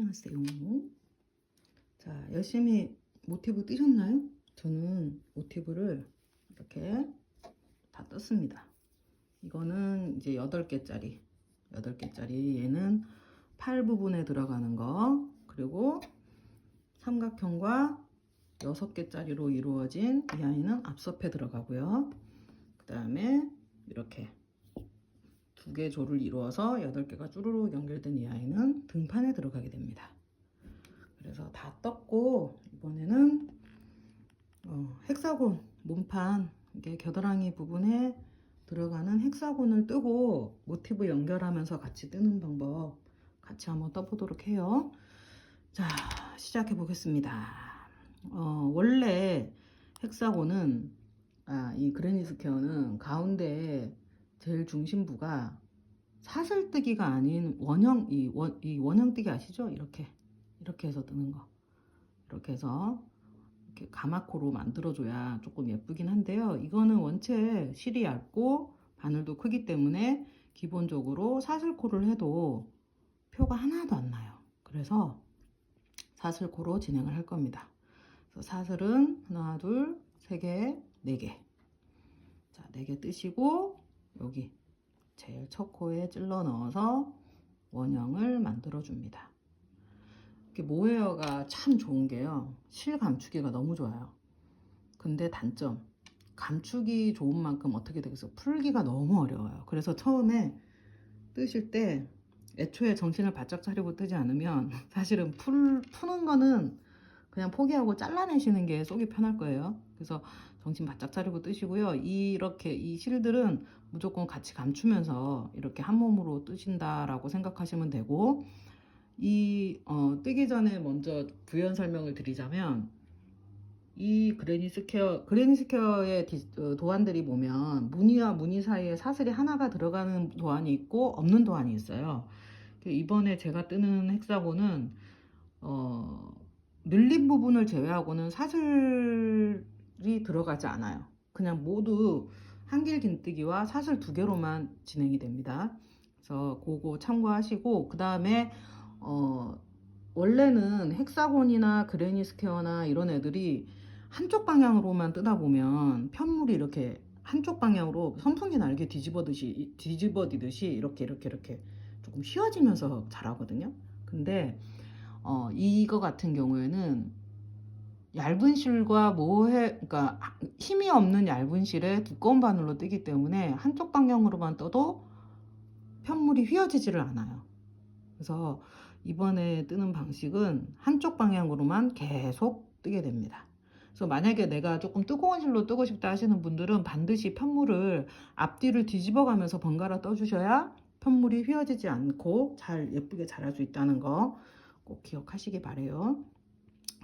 안녕하세요. 자, 열심히 모티브 뜨셨나요? 저는 모티브를 이렇게 다 떴습니다. 이거는 이제 8개짜리 얘는 팔 부분에 들어가는 거, 그리고 삼각형과 6개짜리로 이루어진 이 아이는 앞섭에 들어가고요. 그 다음에 이렇게 2개 조를 이루어서 8개가 쭈루룩 연결된 이 아이는 등판에 들어가게 됩니다. 그래서 다 떴고, 이번에는 헥사곤 몸판, 이게 겨드랑이 부분에 들어가는 헥사곤을 뜨고 모티브 연결하면서 같이 뜨는 방법 같이 한번 떠보도록 해요. 자, 시작해 보겠습니다. 원래 헥사곤은 이 그레니 스퀘어는 가운데 제일 중심부가 사슬뜨기가 아닌 원형, 이 원형뜨기 아시죠? 이렇게 해서 뜨는 거. 이렇게 해서 이렇게 가마코로 만들어줘야 조금 예쁘긴 한데요. 이거는 원체 실이 얇고 바늘도 크기 때문에 기본적으로 사슬코를 해도 표가 하나도 안 나요. 그래서 사슬코로 진행을 할 겁니다. 그래서 사슬은 하나, 둘, 세 개, 네 개. 자, 4개 뜨시고 여기 제일 첫 코에 찔러 넣어서 원형을 만들어 줍니다. 모헤어가 참 좋은 게요, 실 감추기가 너무 좋아요. 근데 단점, 감추기 좋은 만큼 어떻게 되겠어요? 풀기가 너무 어려워요. 그래서 처음에 뜨실 때 애초에 정신을 바짝 차리고 뜨지 않으면 사실은 푸는 거는 그냥 포기하고 잘라내시는 게 속이 편할 거예요. 그래서 정신 바짝 차리고 뜨시고요. 이렇게 이 실들은 무조건 같이 감추면서 이렇게 한 몸으로 뜨신다라고 생각하시면 되고, 뜨기 전에 먼저 부연 설명을 드리자면, 이 그레니 스퀘어의 도안들이 보면 무늬와 무늬 사이에 사슬이 하나가 들어가는 도안이 있고 없는 도안이 있어요. 이번에 제가 뜨는 헥사곤은 늘린 부분을 제외하고는 사슬이 들어가지 않아요. 그냥 모두 한길 긴뜨기와 사슬 2개로만 진행이 됩니다. 그래서 그거 참고하시고, 그 다음에 원래는 헥사곤이나 그레니 스퀘어나 이런 애들이 한쪽 방향으로만 뜨다 보면 편물이 이렇게 한쪽 방향으로 선풍기 날개 뒤집어지듯이 이렇게 조금 휘어지면서 자라거든요. 근데 이거 같은 경우에는 얇은 실과 그러니까 힘이 없는 얇은 실에 두꺼운 바늘로 뜨기 때문에 한쪽 방향으로만 떠도 편물이 휘어지지를 않아요. 그래서 이번에 뜨는 방식은 한쪽 방향으로만 계속 뜨게 됩니다. 그래서 만약에 내가 조금 뜨거운 실로 뜨고 싶다 하시는 분들은 반드시 편물을 앞뒤를 뒤집어 가면서 번갈아 떠주셔야 편물이 휘어지지 않고 잘 예쁘게 자랄 수 있다는 거 꼭 기억하시기 바래요.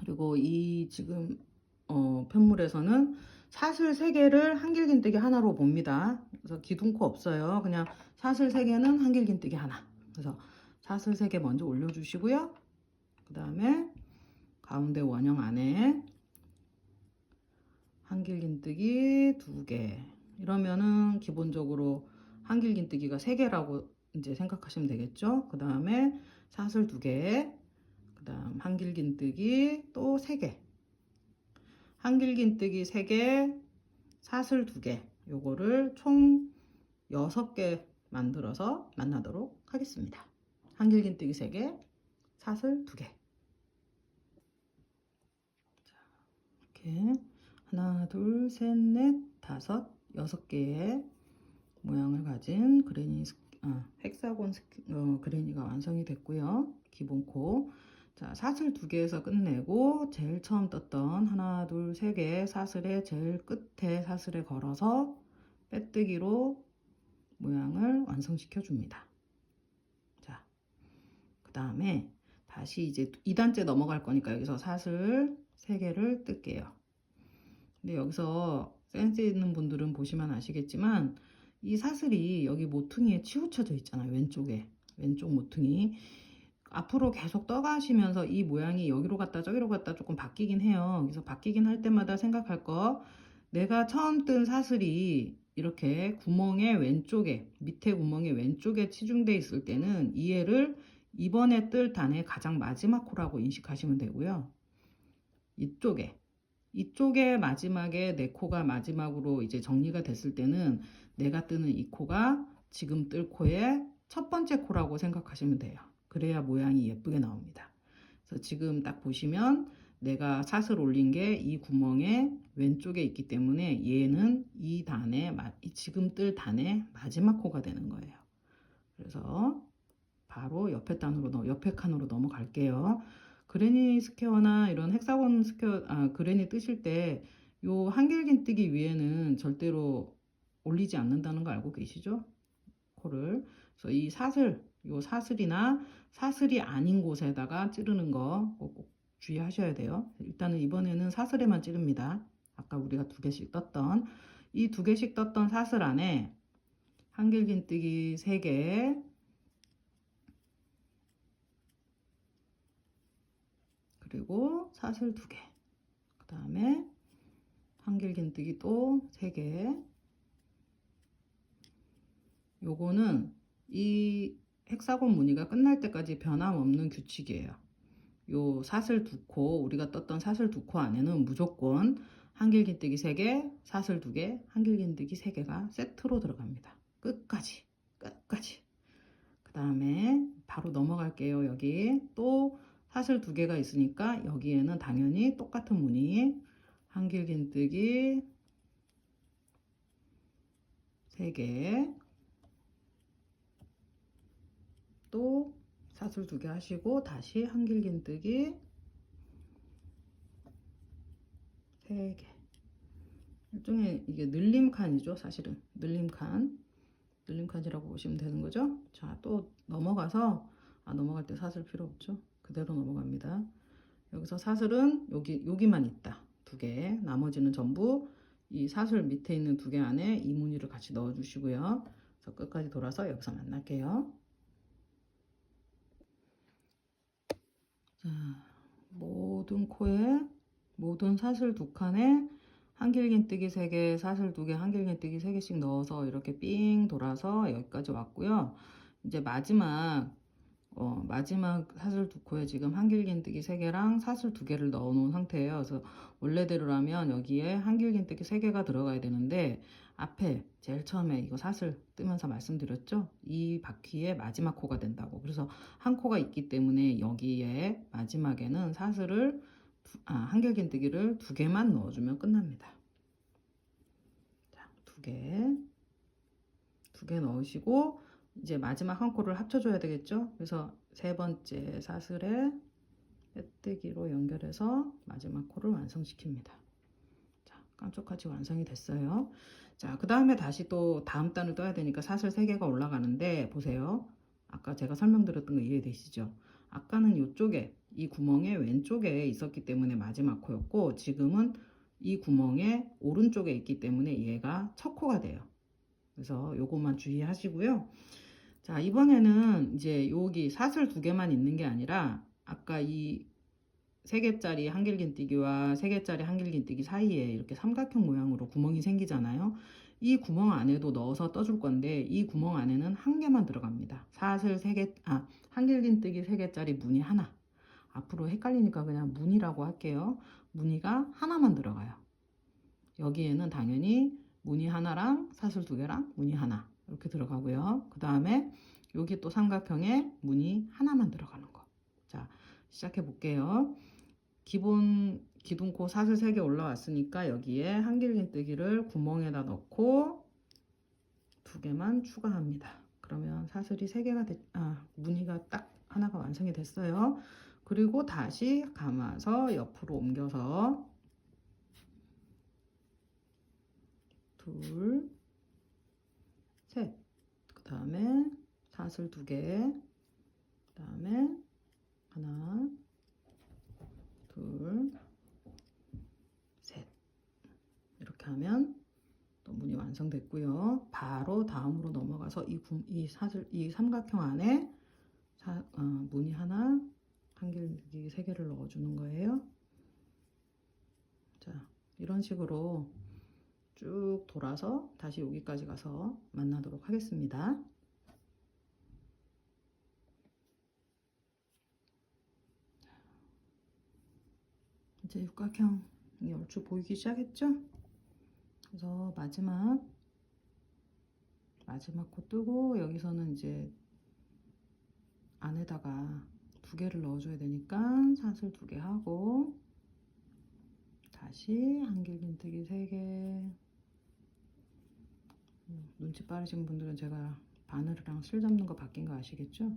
그리고 이 지금 편물에서는 사슬 3개를 한길긴뜨기 하나로 봅니다. 그래서 기둥코 없어요. 그냥 사슬 3개는 한길긴뜨기 하나. 그래서 사슬 3개 먼저 올려주시고요. 그 다음에 가운데 원형 안에 한길긴뜨기 2개. 이러면은 기본적으로 한길긴뜨기가 3개라고 이제 생각하시면 되겠죠. 그 다음에 사슬 2개, 그 다음 한길긴뜨기 또 3개, 한길긴뜨기 3개, 사슬 2개. 요거를 총 6개 만들어서 만나도록 하겠습니다. 한길긴뜨기 3개, 사슬 2개. 이렇게 하나, 둘, 셋, 넷, 다섯, 6개의 모양을 가진 헥사곤 그레니가 완성이 됐고요. 기본코. 자, 사슬 2개에서 끝내고 제일 처음 떴던 하나, 둘, 3개 사슬의 제일 끝에 사슬에 걸어서 빼뜨기로 모양을 완성시켜 줍니다. 자, 그 다음에 다시 이제 2단째 넘어갈 거니까 여기서 사슬 3개를 뜰게요. 근데 여기서 센스 있는 분들은 보시면 아시겠지만 이 사슬이 여기 모퉁이에 치우쳐져 있잖아요. 왼쪽 모퉁이 앞으로 계속 떠가시면서 이 모양이 여기로 갔다 저기로 갔다 조금 바뀌긴 해요. 그래서 바뀌긴 할 때마다 생각할 거, 내가 처음 뜬 사슬이 이렇게 구멍의 왼쪽에, 밑에 구멍의 왼쪽에 치중돼 있을 때는 이 애를 이번에 뜰 단의 가장 마지막 코라고 인식하시면 되고요. 이쪽에 마지막에 내 코가 마지막으로 이제 정리가 됐을 때는 내가 뜨는 이 코가 지금 뜰 코의 첫 번째 코라고 생각하시면 돼요. 그래야 모양이 예쁘게 나옵니다. 그래서 지금 딱 보시면 내가 사슬 올린 게 이 구멍의 왼쪽에 있기 때문에 얘는 이 단의 지금 뜰 단의 마지막 코가 되는 거예요. 그래서 바로 옆에 칸으로 넘어갈게요. 그레니 스퀘어나 이런 헥사곤 스퀘어, 그레니 뜨실 때 요 한길긴 뜨기 위에는 절대로 올리지 않는다는 거 알고 계시죠? 코를. 그래서 이 요 사슬이나 사슬이 아닌 곳에다가 찌르는 거 꼭 주의하셔야 돼요. 일단은 이번에는 사슬에만 찌릅니다. 아까 우리가 두 개씩 떴던 이 두 개씩 떴던 사슬 안에 한길긴뜨기 3개, 그리고 사슬 2개, 그 다음에 한길긴뜨기 또 3개. 요거는 이 헥사곤 무늬가 끝날 때까지 변함없는 규칙이에요. 요 사슬 2코, 우리가 떴던 사슬 2코 안에는 무조건 한길긴뜨기 3개, 사슬 2개, 한길긴뜨기 3개가 세트로 들어갑니다. 끝까지. 그 다음에 바로 넘어갈게요. 여기 또 사슬 2개가 있으니까 여기에는 당연히 똑같은 무늬 한길긴뜨기 3개, 또 사슬 2개 하시고 다시 한길긴뜨기 3개. 일종의 이게 늘림칸이죠. 사실은 늘림칸이라고 보시면 되는 거죠. 자, 또 넘어가서 넘어갈 때 사슬 필요 없죠. 그대로 넘어갑니다. 여기서 사슬은 여기만 있다. 2개. 나머지는 전부 이 사슬 밑에 있는 2개 안에 이 무늬를 같이 넣어 주시고요. 그래서 끝까지 돌아서 여기서 만날게요. 자, 모든 코에 모든 사슬 2칸에 한길긴뜨기 3개, 사슬 2개, 한길긴뜨기 3개씩 넣어서 이렇게 삥 돌아서 여기까지 왔고요. 이제 마지막 사슬 2코에 지금 한길긴뜨기 3개랑 사슬 2개를 넣어 놓은 상태예요. 그래서 원래대로라면 여기에 한길긴뜨기 3개가 들어가야 되는데 앞에 제일 처음에 이거 사슬 뜨면서 말씀드렸죠? 이 바퀴의 마지막 코가 된다고. 그래서 한 코가 있기 때문에 여기에 마지막에는 한길긴뜨기를 2개만 넣어주면 끝납니다. 자, 2개 넣으시고 이제 마지막 한 코를 합쳐줘야 되겠죠? 그래서 세 번째 사슬에 빼뜨기로 연결해서 마지막 코를 완성시킵니다. 자, 깜짝같이 완성이 됐어요. 자, 그 다음에 다시 또 다음 단을 떠야 되니까 사슬 3개가 올라가는데 보세요. 아까 제가 설명드렸던 거 이해되시죠? 아까는 이쪽에 이 구멍의 왼쪽에 있었기 때문에 마지막 코였고 지금은 이 구멍의 오른쪽에 있기 때문에 얘가 첫 코가 돼요. 그래서 요것만 주의하시고요. 자, 이번에는 이제 여기 사슬 2개만 있는 게 아니라 아까 이 3개짜리 한길긴뜨기와 3개짜리 한길긴뜨기 사이에 이렇게 삼각형 모양으로 구멍이 생기잖아요. 이 구멍 안에도 넣어서 떠줄 건데 이 구멍 안에는 한 개만 들어갑니다. 한길긴뜨기 3개짜리 무늬 하나. 앞으로 헷갈리니까 그냥 무늬라고 할게요. 무늬가 하나만 들어가요. 여기에는 당연히 무늬 하나랑 사슬 2개랑 무늬 하나 이렇게 들어가고요. 그 다음에 여기 또 삼각형에 무늬 하나만 들어가는 거. 자, 시작해 볼게요. 기둥코 사슬 3개 올라왔으니까 여기에 한길긴뜨기를 구멍에다 넣고 2개만 추가합니다. 그러면 사슬이 3개가 무늬가 딱 하나가 완성이 됐어요. 그리고 다시 감아서 옆으로 옮겨서 둘, 셋, 그 다음에 사슬 2개, 그 다음에 하나, 둘, 셋. 이렇게 하면 또 무늬 완성됐고요. 바로 다음으로 넘어가서 이 삼각형 안에 무늬 하나, 한길긴뜨기 3개를 넣어주는 거예요. 자, 이런 식으로 쭉 돌아서 다시 여기까지 가서 만나도록 하겠습니다. 이제 육각형이 얼추 보이기 시작했죠? 그래서 마지막 코 뜨고 여기서는 이제 안에다가 2개를 넣어줘야 되니까 사슬 2개 하고 다시 한길긴뜨기 3개. 눈치 빠르신 분들은 제가 바늘이랑 실 잡는 거 바뀐 거 아시겠죠?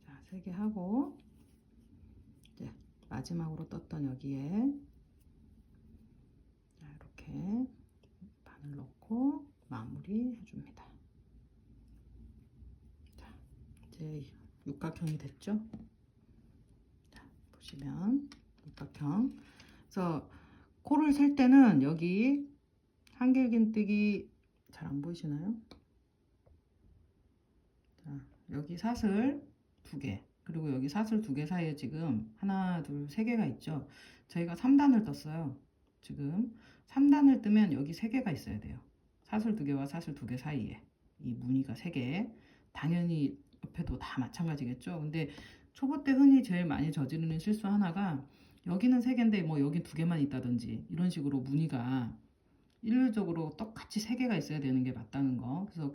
자, 3개 하고 이제 마지막으로 떴던 여기에 자, 이렇게 바늘 넣고 마무리 해줍니다. 자, 이제 육각형이 됐죠? 자, 보시면 육각형. 그래서 코를 셀 때는 여기 한길긴뜨기 잘 안 보이시나요? 자, 여기 사슬 2개 그리고 여기 사슬 2개 사이에 지금 하나 둘 3개가 있죠. 저희가 3단을 떴어요. 지금 3단을 뜨면 여기 3개가 있어야 돼요. 사슬 2개와 사슬 2개 사이에 이 무늬가 3개. 당연히 옆에도 다 마찬가지겠죠. 근데 초보 때 흔히 제일 많이 저지르는 실수 하나가 여기는 3개인데 뭐 여기 2개만 있다든지 이런 식으로 무늬가 일률적으로 똑같이 3개가 있어야 되는 게 맞다는 거. 그래서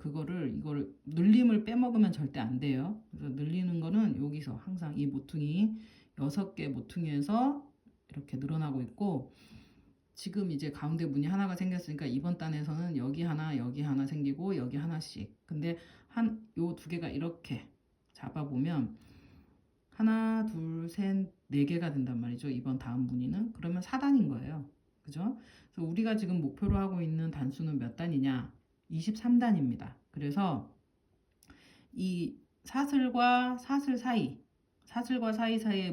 이거를 늘림을 빼먹으면 절대 안 돼요. 그래서 늘리는 거는 여기서 항상 이 모퉁이 6개 모퉁이에서 이렇게 늘어나고 있고, 지금 이제 가운데 무늬 하나가 생겼으니까 이번 단에서는 여기 하나 생기고 여기 하나씩. 근데 요 2개가 이렇게 잡아보면 하나 둘 셋 4개가 된단 말이죠. 이번 다음 무늬는. 그러면 4단인 거예요. 그죠? 그래서 우리가 지금 목표로 하고 있는 단수는 몇 단이냐? 23단입니다. 그래서 이 사슬과 사슬 사이의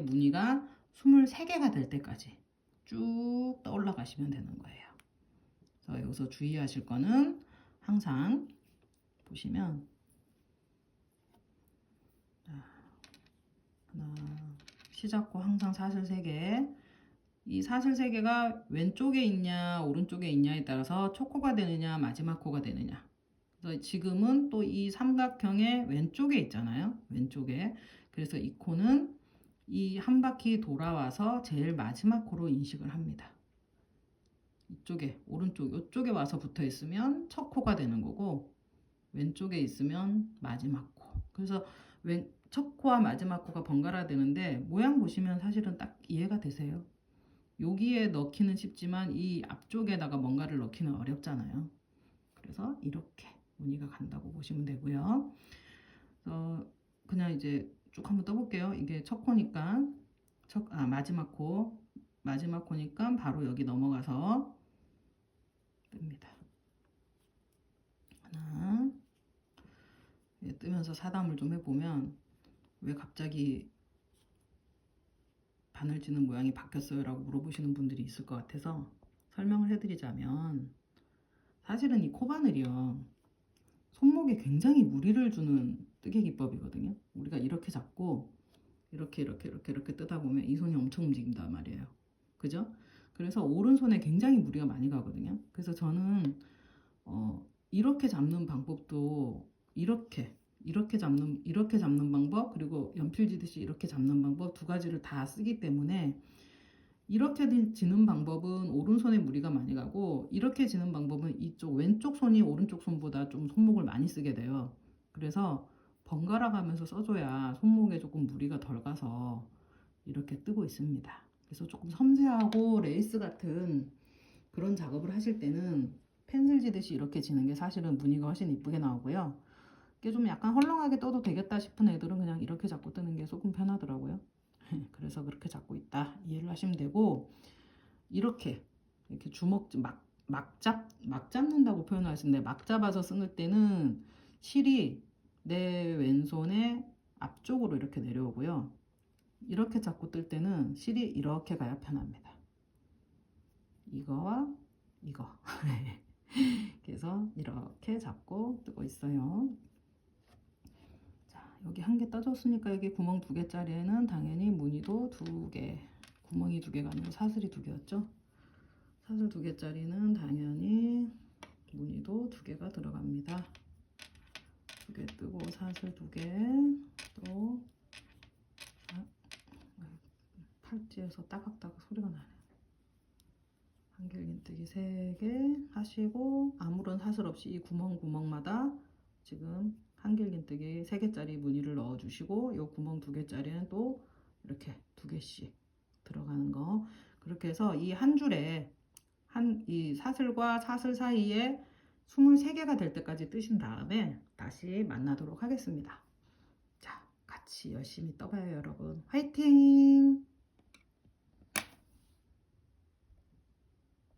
무늬가 23개가 될 때까지 쭉 떠올라 가시면 되는 거예요. 그래서 여기서 주의하실 거는 항상 보시면 하나 시작고 항상 사슬 3개. 이 사슬 3개가 왼쪽에 있냐 오른쪽에 있냐에 따라서 첫 코가 되느냐 마지막 코가 되느냐. 그래서 지금은 또 이 삼각형의 왼쪽에 있잖아요. 왼쪽에. 그래서 이 코는 이 한 바퀴 돌아와서 제일 마지막 코로 인식을 합니다. 이쪽에 오른쪽 이쪽에 와서 붙어 있으면 첫 코가 되는 거고 왼쪽에 있으면 마지막 코. 그래서 첫 코와 마지막 코가 번갈아 되는데 모양 보시면 사실은 딱 이해가 되세요. 여기에 넣기는 쉽지만 이 앞쪽에다가 뭔가를 넣기는 어렵잖아요. 그래서 이렇게 무늬가 간다고 보시면 되고요. 그냥 이제 쭉 한번 떠볼게요. 이게 첫 코니까 마지막 코니까 바로 여기 넘어가서 뜹니다. 하나 뜨면서 사담을 좀 해보면 왜 갑자기 바늘지는 모양이 바뀌었어요 라고 물어보시는 분들이 있을 것 같아서 설명을 해드리자면, 사실은 이 코바늘이요 손목에 굉장히 무리를 주는 뜨개 기법이거든요. 우리가 이렇게 잡고 이렇게 뜨다 보면 이 손이 엄청 움직인단 말이에요. 그죠? 그래서 오른손에 굉장히 무리가 많이 가거든요. 그래서 저는 이렇게 잡는 방법도 이렇게 잡는 방법, 그리고 연필지듯이 이렇게 잡는 방법 2가지를 다 쓰기 때문에 이렇게 지는 방법은 오른손에 무리가 많이 가고 이렇게 지는 방법은 이쪽 왼쪽 손이 오른쪽 손보다 좀 손목을 많이 쓰게 돼요. 그래서 번갈아 가면서 써줘야 손목에 조금 무리가 덜 가서 이렇게 뜨고 있습니다. 그래서 조금 섬세하고 레이스 같은 그런 작업을 하실 때는 펜슬 지듯이 이렇게 지는 게 사실은 무늬가 훨씬 이쁘게 나오고요. 이게 좀 약간 헐렁하게 떠도 되겠다 싶은 애들은 그냥 이렇게 잡고 뜨는 게 조금 편하더라고요. 그래서 그렇게 잡고 있다 이해를 하시면 되고, 이렇게 주먹 막 잡는다고 표현하시는데 막 잡아서 쓸 때는 실이 내 왼손의 앞쪽으로 이렇게 내려오고요. 이렇게 잡고 뜰 때는 실이 이렇게 가야 편합니다. 이거와 이거. 그래서 이렇게 잡고 뜨고 있어요. 자, 여기 한 개 떠줬으니까 여기 구멍 2개짜리에는 당연히 무늬도 2개, 구멍이 2개가 아니고 사슬이 2개였죠. 사슬 2개짜리는 당연히 무늬도 2개가 들어갑니다. 2개 뜨고 사슬 2개, 또 팔찌에서 따각따각 소리가 나네. 한길긴뜨기 3개 하시고 아무런 사슬 없이 이 구멍마다 지금 한길긴뜨기 3개짜리 무늬를 넣어 주시고 요 구멍 2개짜리는 또 이렇게 2개씩 들어가는 거. 그렇게 해서 이 한 줄에 이 사슬과 사슬 사이에 23개가 될 때까지 뜨신 다음에 다시 만나도록 하겠습니다. 자, 같이 열심히 떠봐요, 여러분. 화이팅!